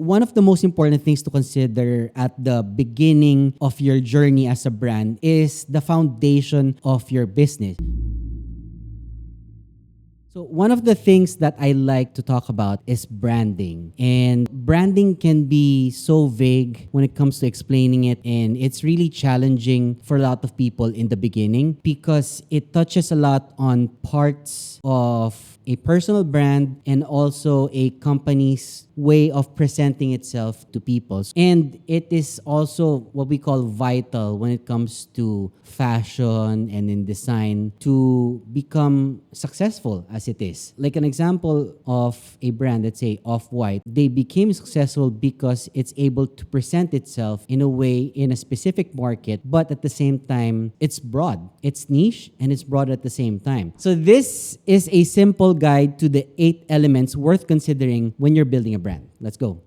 One of the most important things to consider at the beginning of your journey as a brand is the foundation of your business. So one of the things that I like to talk about is branding. And branding can be so vague when it comes to explaining it, and it's really challenging for a lot of people in the beginning because it touches a lot on parts of a personal brand and also a company's way of presenting itself to people. And it is also what we call vital when it comes to fashion and in design to become successful as it is. Like an example of a brand, let's say Off-White, they became successful because it's able to present itself in a way in a specific market, but at the same time, it's broad. It's niche and it's broad at the same time. So this is a simple guide to the 8 elements worth considering when you're building a brand. Let's go.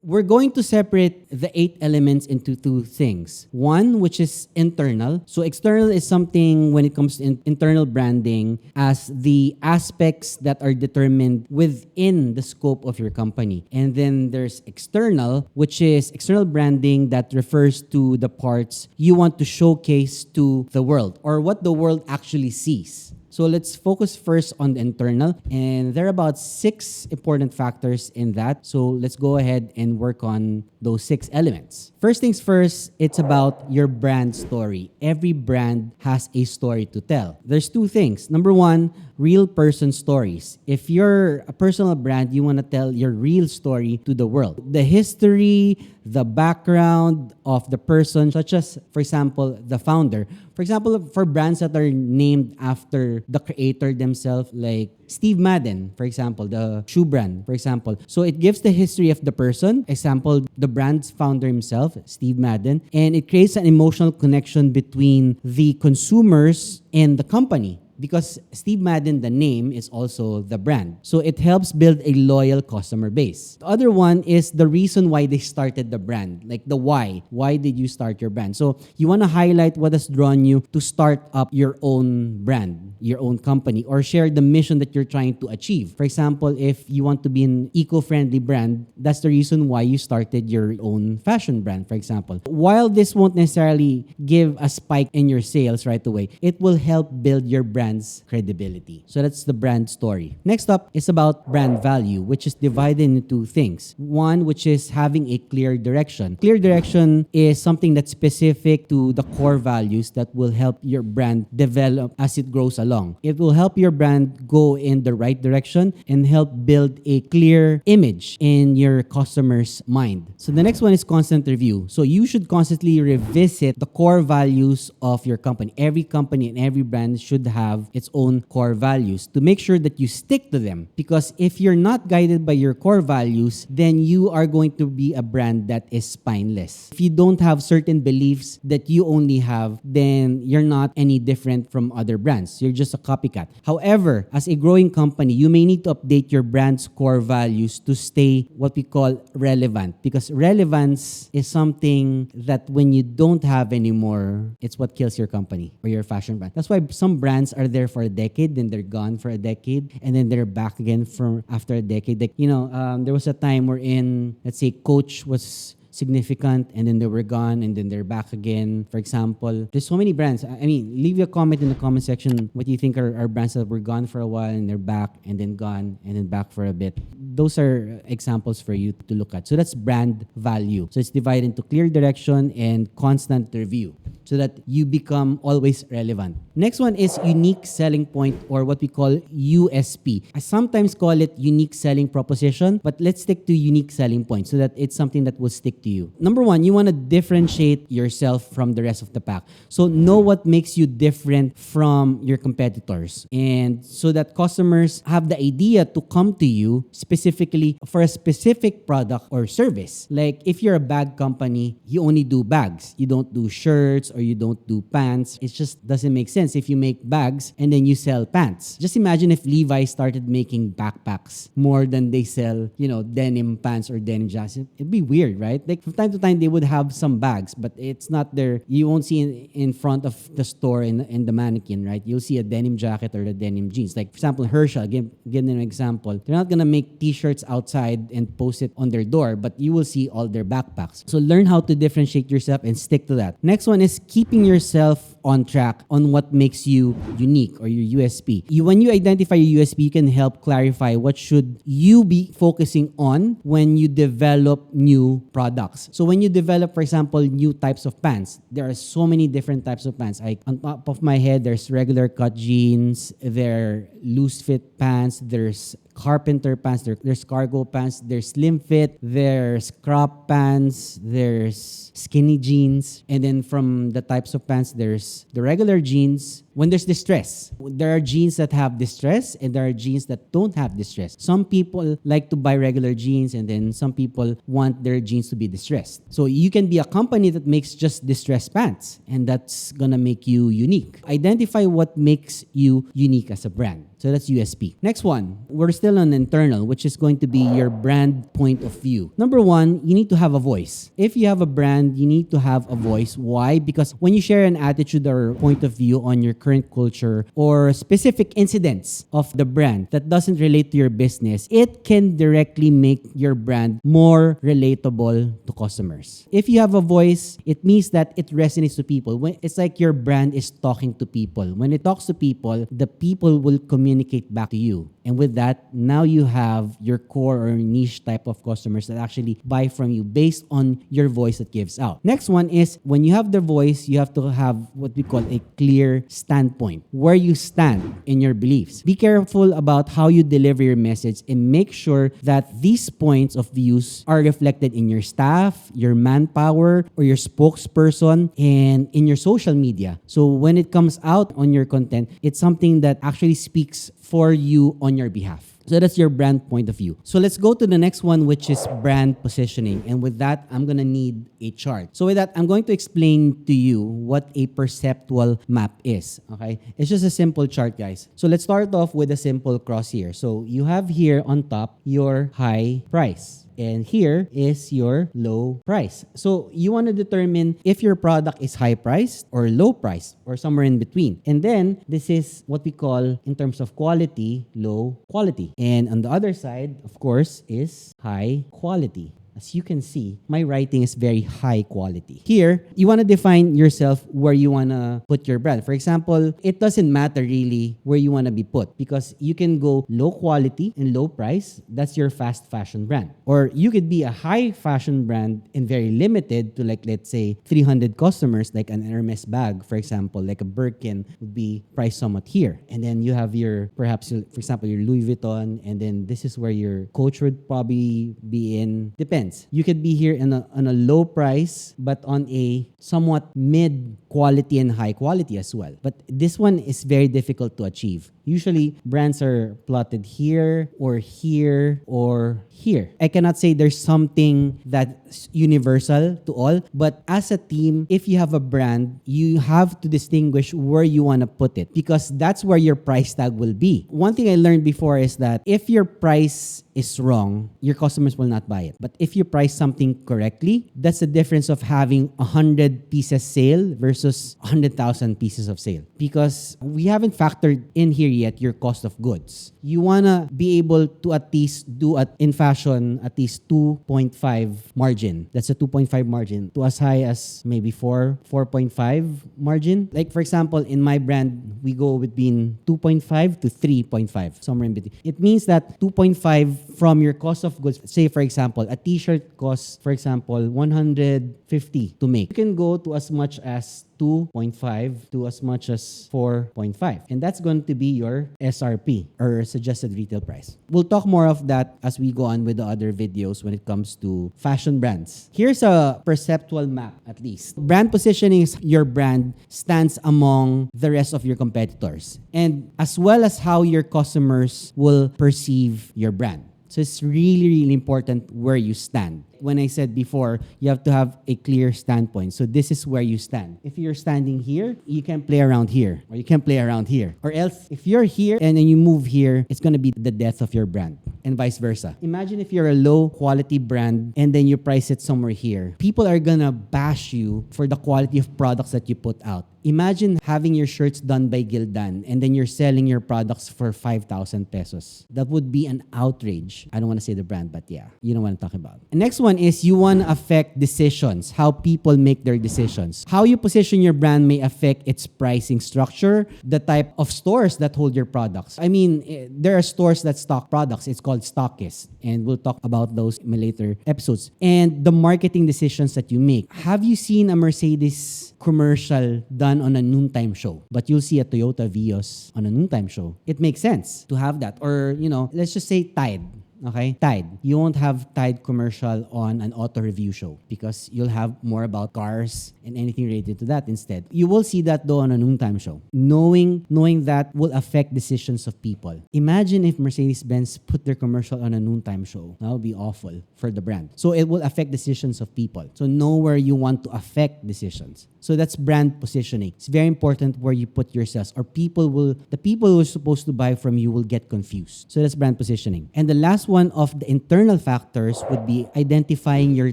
We're going to separate the 8 elements into 2 things. One, which is internal. So external is something when it comes to internal branding as the aspects that are determined within the scope of your company. And then there's external, which is external branding that refers to the parts you want to showcase to the world or what the world actually sees. So let's focus first on the internal, and there are about 6 important factors in that. So let's go ahead and work on those 6 elements. First things first, it's about your brand story. Every brand has a story to tell. There's 2 things. Number 1, real person stories. If you're a personal brand, you want to tell your real story to the world. The history, the background of the person, such as, for example, the founder. For example, for brands that are named after the creator themselves, like Steve Madden, for example, the shoe brand, for example. So it gives the history of the person, example, the brand's founder himself, Steve Madden, and it creates an emotional connection between the consumers and the company. Because Steve Madden, the name, is also the brand. So it helps build a loyal customer base. The other one is the reason why they started the brand, like the why. Why did you start your brand? So you want to highlight what has drawn you to start up your own brand, your own company, or share the mission that you're trying to achieve. For example, if you want to be an eco-friendly brand, that's the reason why you started your own fashion brand, for example. While this won't necessarily give a spike in your sales right away, it will help build your brand's credibility. So that's the brand story. Next up is about brand value, which is divided into 2 things. One, which is having a clear direction. Clear direction is something that's specific to the core values that will help your brand develop as it grows along. It will help your brand go in the right direction and help build a clear image in your customer's mind. So the next one is constant review. So you should constantly revisit the core values of your company. Every company and every brand should have its own core values to make sure that you stick to them. Because if you're not guided by your core values, then you are going to be a brand that is spineless. If you don't have certain beliefs that you only have, then you're not any different from other brands. You're just a copycat. However, as a growing company, you may need to update your brand's core values to stay what we call relevant. Because relevance is something that when you don't have anymore, it's what kills your company or your fashion brand. That's why some brands are there for a decade, then they're gone for a decade, and then they're back again from after a decade. Like, there was a time wherein, let's say, Coach was significant and then they were gone and then they're back again. For example, there's so many brands. I mean, leave your comment in the comment section what you think are brands that were gone for a while and they're back and then gone and then back for a bit. Those are examples for you to look at. So that's brand value. So it's divided into clear direction and constant review so that you become always relevant. Next one is unique selling point, or what we call USP. I sometimes call it unique selling proposition, but let's stick to unique selling point so that it's something that will stick to you. Number 1, you want to differentiate yourself from the rest of the pack. So know what makes you different from your competitors. And so that customers have the idea to come to you specifically for a specific product or service. Like if you're a bag company, you only do bags. You don't do shirts or you don't do pants. It just doesn't make sense if you make bags and then you sell pants. Just imagine if Levi started making backpacks more than they sell, denim pants or denim jackets. It'd be weird, right? Like from time to time, they would have some bags, but it's not there. You won't see in front of the store in the mannequin, right? You'll see a denim jacket or the denim jeans. Like for example, Herschel, give them an example. They're not gonna make t-shirts outside and post it on their door, but you will see all their backpacks. So learn how to differentiate yourself and stick to that. Next one is keeping yourself on track on what makes you unique or your USP. When you identify your USP, you can help clarify what should you be focusing on when you develop new products. So when you develop, for example, new types of pants, there are so many different types of pants. On top of my head, there's regular cut jeans, there are loose fit pants, there's carpenter pants, there's cargo pants, there's slim fit, there's crop pants, there's skinny jeans, and then from the types of pants, there's the regular jeans. When there's distress, there are jeans that have distress and there are jeans that don't have distress. Some people like to buy regular jeans and then some people want their jeans to be distressed. So you can be a company that makes just distressed pants and that's gonna make you unique. Identify what makes you unique as a brand. So that's USP. Next one, we're still on internal, which is going to be your brand point of view. Number one, you need to have a voice. If you have a brand, you need to have a voice. Why? Because when you share an attitude or point of view on your current culture or specific incidents of the brand that doesn't relate to your business, it can directly make your brand more relatable to customers. If you have a voice, it means that it resonates to people. It's like your brand is talking to people. When it talks to people, the people will communicate back to you. And with that, now you have your core or niche type of customers that actually buy from you based on your voice that gives out. Next one is when you have the voice, you have to have what we call a clear standpoint, where you stand in your beliefs. Be careful about how you deliver your message and make sure that these points of views are reflected in your staff, your manpower, or your spokesperson, and in your social media. So when it comes out on your content, it's something that actually speaks for you on your behalf. So that's your brand point of view. So let's go to the next one, which is brand positioning. And with that, I'm going to need a chart. So with that, I'm going to explain to you what a perceptual map is. Okay? It's just a simple chart, guys. So let's start off with a simple cross here. So you have here on top your high price. And here is your low price. So you want to determine if your product is high priced or low priced or somewhere in between. And then this is what we call in terms of quality, low quality. And on the other side, of course, is high quality. As you can see, my writing is very high quality. Here, you want to define yourself where you want to put your brand. For example, it doesn't matter really where you want to be put because you can go low quality and low price. That's your fast fashion brand. Or you could be a high fashion brand and very limited to like, let's say, 300 customers, like an Hermes bag, for example, like a Birkin would be priced somewhat here. And then you have your, perhaps, for example, your Louis Vuitton, and then this is where your Coach would probably be in. Depends. You could be here on a low price, but on a somewhat mid quality and high quality as well. But this one is very difficult to achieve. Usually, brands are plotted here or here or here. I cannot say there's something that's universal to all, but as a team, if you have a brand, you have to distinguish where you want to put it because that's where your price tag will be. One thing I learned before is that if your price is wrong, your customers will not buy it. But if you price something correctly, that's the difference of having 100 pieces sale versus 100,000 pieces of sale. Because we haven't factored in here yet your cost of goods. You want to be able to at least do in fashion at least 2.5 margin. That's a 2.5 margin to as high as maybe 4.5 margin. Like for example, in my brand, we go between 2.5 to 3.5, somewhere in between. It means that 2.5 from your cost of goods, say for example, a t-shirt costs, for example, 150 to make. You can go to as much as 2.5 to as much as 4.5. And that's going to be your SRP or suggested retail price. We'll talk more of that as we go on with the other videos when it comes to fashion brands. Here's a perceptual map at least. Brand positioning is your brand stands among the rest of your competitors and as well as how your customers will perceive your brand. So it's really, really important where you stand. When I said before, you have to have a clear standpoint. So this is where you stand. If you're standing here, you can play around here, or you can play around here. Or else, if you're here and then you move here, it's going to be the death of your brand, and vice versa. Imagine if you're a low quality brand and then you price it somewhere here. People are going to bash you for the quality of products that you put out. Imagine having your shirts done by Gildan and then you're selling your products for 5,000 pesos. That would be an outrage. I don't want to say the brand, but yeah, you know what I'm talking about. The next one is you want to affect decisions, how people make their decisions. How you position your brand may affect its pricing structure, the type of stores that hold your products. I mean, there are stores that stock products. It's called stockists, and we'll talk about those in later episodes. And the marketing decisions that you make. Have you seen a Mercedes commercial done on a noontime show, but you'll see a Toyota Vios on a noontime show? It makes sense to have that. Or, let's just say Tide. Okay? Tide. You won't have Tide commercial on an auto review show because you'll have more about cars and anything related to that instead. You will see that though on a noontime show. Knowing that will affect decisions of people. Imagine if Mercedes-Benz put their commercial on a noontime show. That would be awful for the brand. So it will affect decisions of people. So know where you want to affect decisions. So that's brand positioning. It's very important where you put yourselves, or the people who are supposed to buy from you will get confused. So that's brand positioning. And the last one of the internal factors would be identifying your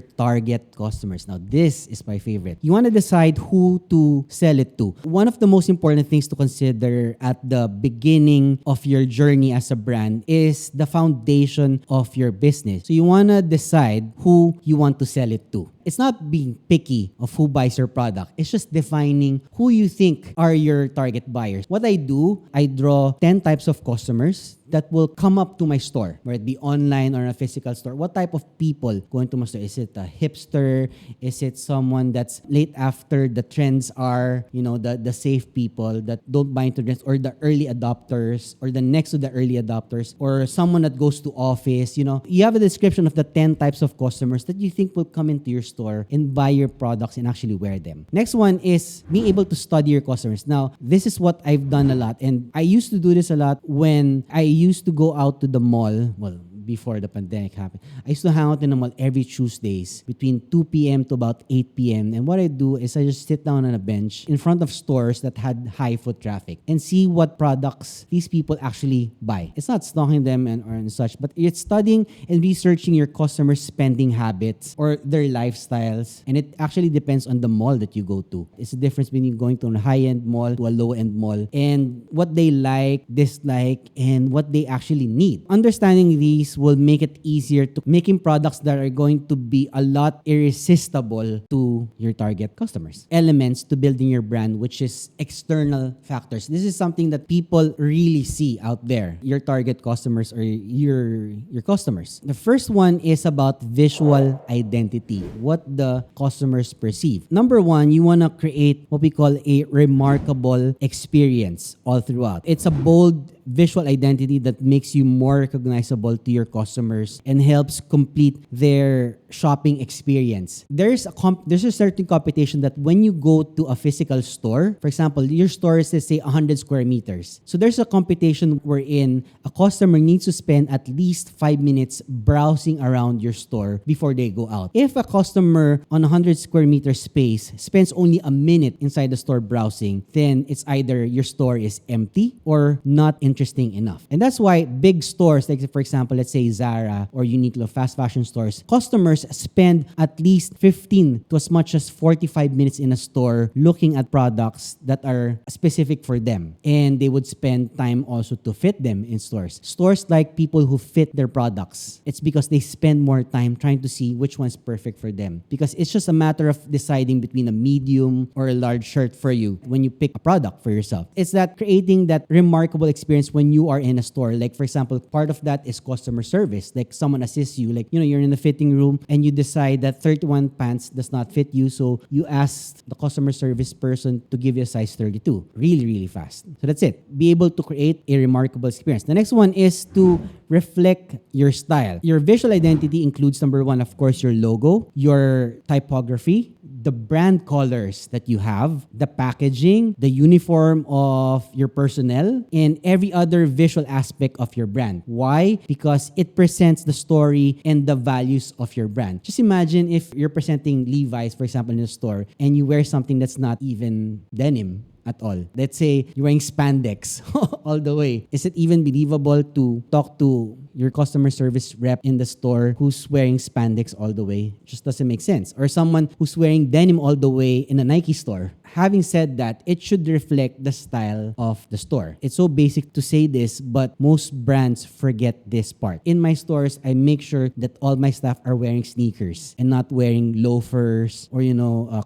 target customers. Now, this is my favorite. You want to decide who to sell it to. One of the most important things to consider at the beginning of your journey as a brand is the foundation of your business. So you want to decide who you want to sell it to. It's not being picky of who buys your product. It's just defining who you think are your target buyers. What I do, I draw 10 types of customers that will come up to my store, whether it be online or a physical store. What type of people going to my store? Is it a hipster? Is it someone that's late after the trends are, the safe people that don't buy into trends, or the early adopters, or the next to the early adopters, or someone that goes to office? You have a description of the 10 types of customers that you think will come into your store and buy your products and actually wear them. Next one is being able to study your customers. Now, this is what I've done a lot, and I used to do this a lot when I used to go out to the mall. Well, before the pandemic happened, I used to hang out in the mall every Tuesdays between 2 p.m. to about 8 p.m. And what I do is I just sit down on a bench in front of stores that had high foot traffic and see what products these people actually buy. It's not stalking them and such, but it's studying and researching your customers' spending habits or their lifestyles. And it actually depends on the mall that you go to. It's the difference between going to a high-end mall to a low-end mall, and what they like, dislike, and what they actually need. Understanding these will make it easier to making products that are going to be a lot irresistible to your target customers. Elements to building your brand, which is external factors. This is something that people really see out there, your target customers or your customers. The first one is about visual identity, what the customers perceive. Number one, you want to create what we call a remarkable experience all throughout. It's a bold visual identity that makes you more recognizable to your customers and helps complete their shopping experience. There's a certain competition that when you go to a physical store, for example, your store is, let's say, 100 square meters. So there's a competition wherein a customer needs to spend at least 5 minutes browsing around your store before they go out. If a customer on 100 square meter space spends only a minute inside the store browsing, then it's either your store is empty or not interesting enough. And that's why big stores, like for example, let's say Zara or Uniqlo, fast fashion stores, customers spend at least 15 to as much as 45 minutes in a store looking at products that are specific for them. And they would spend time also to fit them in stores. Stores like people who fit their products. It's because they spend more time trying to see which one's perfect for them. Because it's just a matter of deciding between a medium or a large shirt for you when you pick a product for yourself. It's that creating that remarkable experience when you are in a store. Like for example, part of that is customer service. Like someone assists you. Like, you're in the fitting room and you decide that 31 pants does not fit you. So you ask the customer service person to give you a size 32. Really, really fast. So that's it. Be able to create a remarkable experience. The next one is to reflect your style. Your visual identity includes, number one, of course, your logo, your typography, the brand colors that you have, the packaging, the uniform of your personnel, and every other visual aspect of your brand. Why? Because it presents the story and the values of your brand. Just imagine if you're presenting Levi's, for example, in a store, and you wear something that's not even denim at all. Let's say you're wearing spandex all the way. Is it even believable to talk to your customer service rep in the store who's wearing spandex all the way? Just doesn't make sense. Or someone who's wearing denim all the way in a Nike store. Having said that, it should reflect the style of the store. It's so basic to say this, but most brands forget this part. In my stores, I make sure that all my staff are wearing sneakers and not wearing loafers or,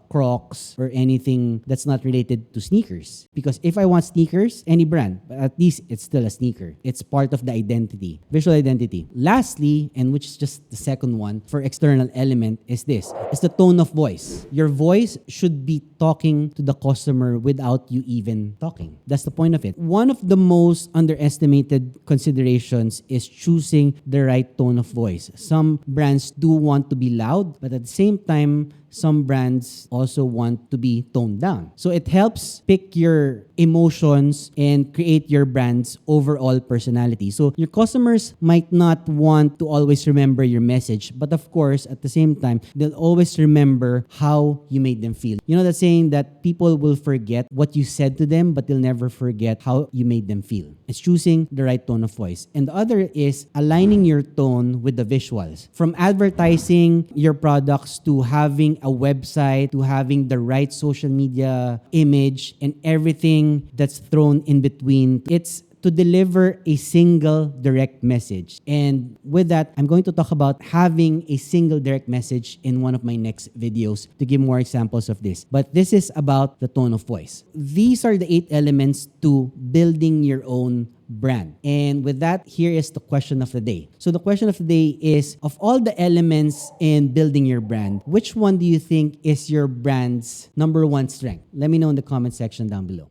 Crocs or anything that's not related to sneakers. Because if I want sneakers, any brand, but at least it's still a sneaker. It's part of the identity, visual identity. Lastly, and which is just the second one for external element, is this. It's the tone of voice. Your voice should be talking to the customer without you even talking. That's the point of it. One of the most underestimated considerations is choosing the right tone of voice. Some brands do want to be loud, but at the same time, some brands also want to be toned down. So it helps pick your emotions and create your brand's overall personality. So your customers might not want to always remember your message, but of course, at the same time, they'll always remember how you made them feel. You know that saying that people will forget what you said to them, but they'll never forget how you made them feel. It's choosing the right tone of voice. And the other is aligning your tone with the visuals. From advertising your products to having a website, to having the right social media image and everything that's thrown in between. It's to deliver a single direct message. And with that, I'm going to talk about having a single direct message in one of my next videos to give more examples of this. But this is about the tone of voice. These are the 8 elements to building your own brand. And with that, here is the question of the day. So the question of the day is, of all the elements in building your brand, which one do you think is your brand's number one strength? Let me know in the comment section down below.